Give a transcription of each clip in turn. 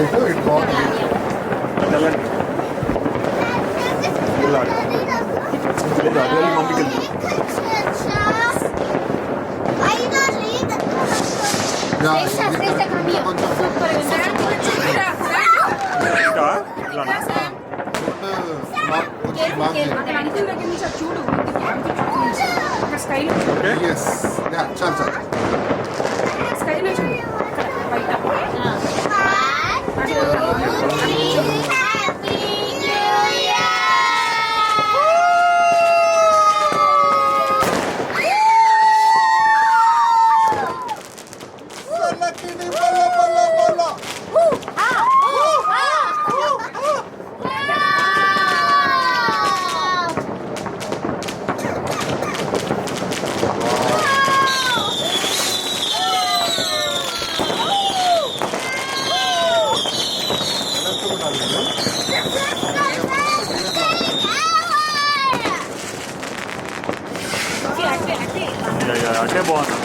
ఇటు ఇటు బాగుంది. చూడు స్టైల్ చాలు చాలు స్టైల్ చూడు బయట అంటే బాగుంది.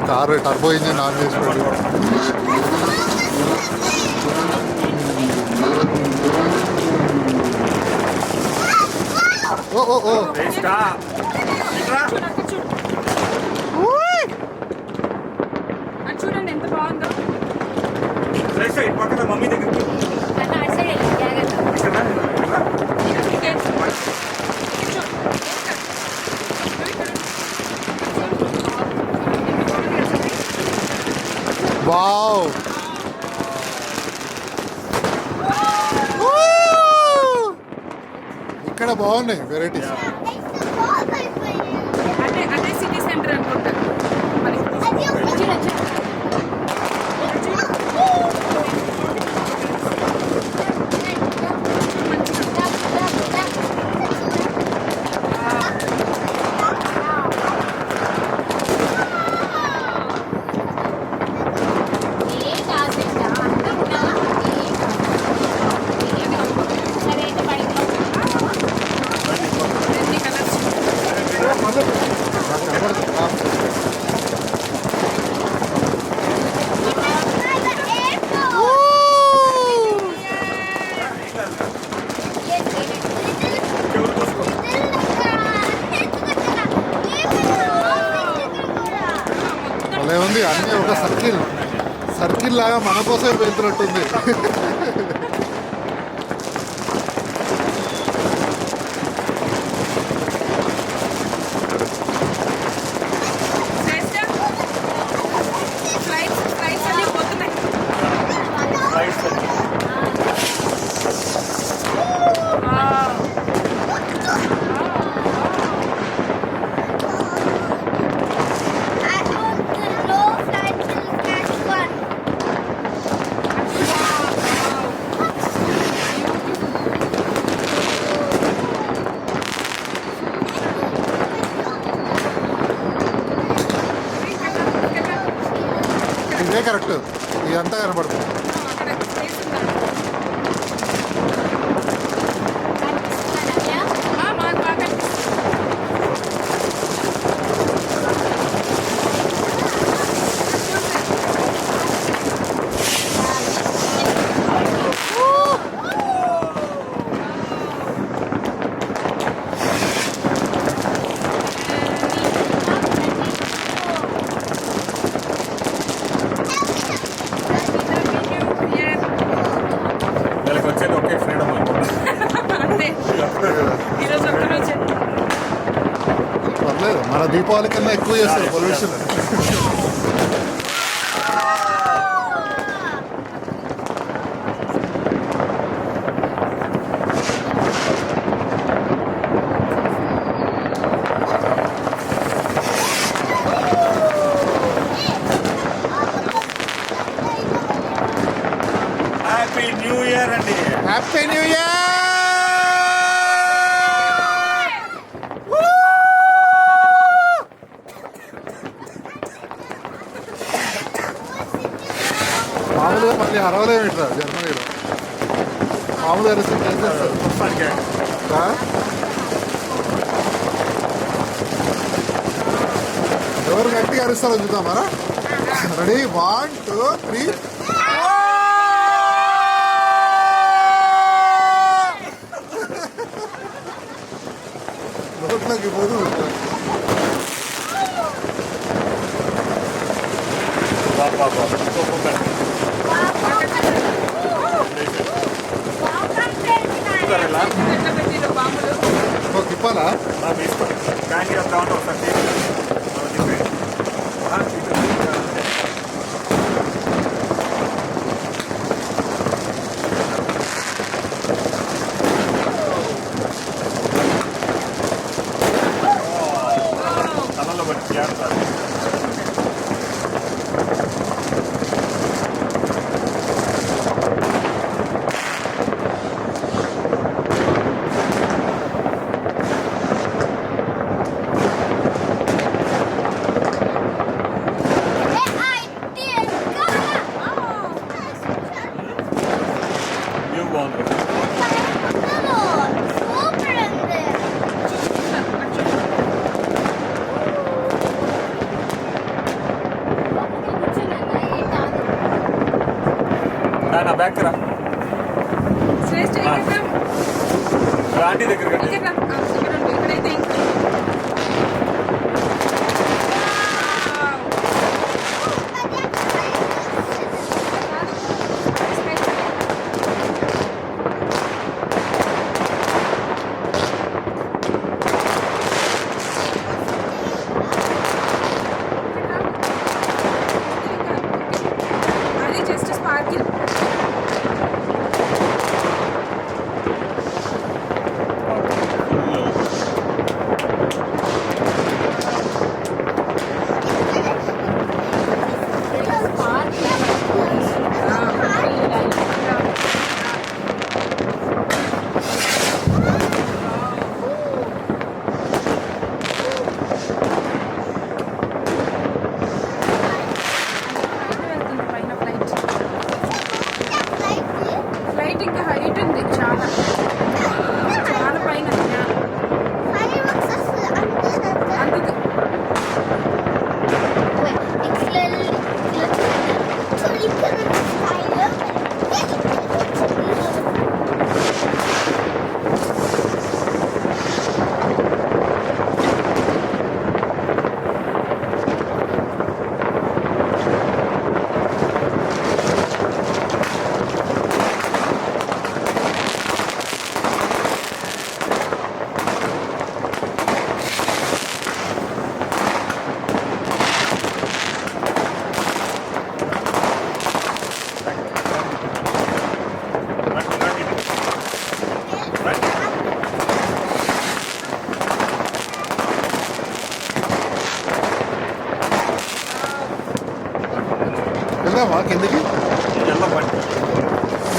కారు టర్బో ఇంజిన్ ఆన్ చేసుకోండి. ఓ ఓ ఓ చూడండి ఎంత బాగుందో. పక్కన మమ్మీ దగ్గర వావ్ ఇక్కడ బాగున్నాయి వెరైటీస్. అదే సిటీ సెంటర్ అనుకుంటా. అన్నీ ఒక సర్కిల్ లాగా మన కోసమే వెళ్తున్నట్టుంది. శ్రేష్ఠ, ఫ్లైట్స్ అన్నీ పోతున్నాయి. రైట్స్ అని. వావ్. ఇదే కరెక్ట్, ఇదంతా కనపడుతుంది. అక్కడ స్పేస్ ఉందా? మాకు బాగా కనిపిస్తుంది. వీళ్ళకి వచ్చేది ఒకే ఫ్రీడమ్ అంతే, ఈరోజు ఒక్కరోజే. పర్లేదు, మన దీపావళి కన్నా ఎక్కువ చేస్తారు పొల్యూషన్. హ్యాపీ న్యూ ఇయర్ అండి. Happy new year. మామూలుగా మళ్ళీ అరవలేము ఇట్లా జర్మనీలో. మామూలుగా రిసీవ్ చేసేస్తారు. ప్రస్తుతానికి ఆ? ఎవరు గట్టిగా అరుస్తారో చూద్దామరా. రెడీ, 1 2 3. నోట్లోకి పోదు. బాబా ఎట్లా పెట్టిన బాంబులు. ఓ తిప్పాలా? తీసుకోండి. బ్యాంక్ అకౌంట్ ఒకసారి తలలో బట్టి చేస్తారు. న్యూ బాగుంది. నా బ్యాక్ రా. శ్రేష్ఠ ఇక్కడ ఆంటీ దగ్గర ఇక్కడ ఉండు. ఇక్కడైతే ఇంకా అది జస్ట్ స్పార్కిల్.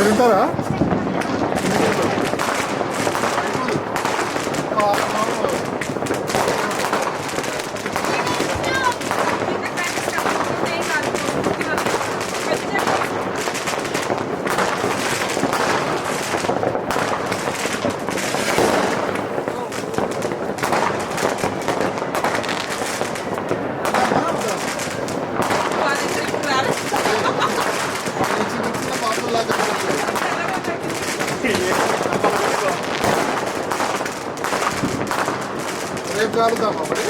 మీరు ఉంటారా? రేపు కాలుద్దామా మరి?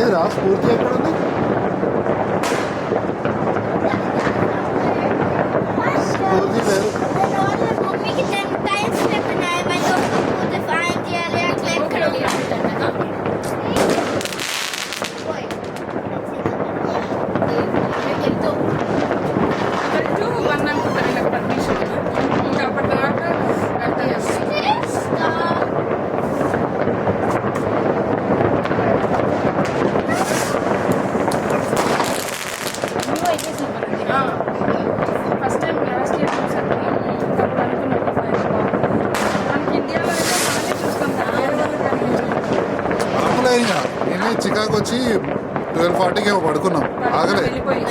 ఏదిరా స్ఫూర్తి ఎక్కడ ఉంది? స్ఫూర్తి లేదు. ఫస్ట్ టైం లాస్ట్ ఇయర్ చూసాను. మనకి ఇండియాలో అయితే మనమే చూస్తాం, వేరే వాళ్ళు కానీ నేనే చికాకు వచ్చి 12:40కి పడుకున్నాం. ఆగలే. వెళ్ళిపోయి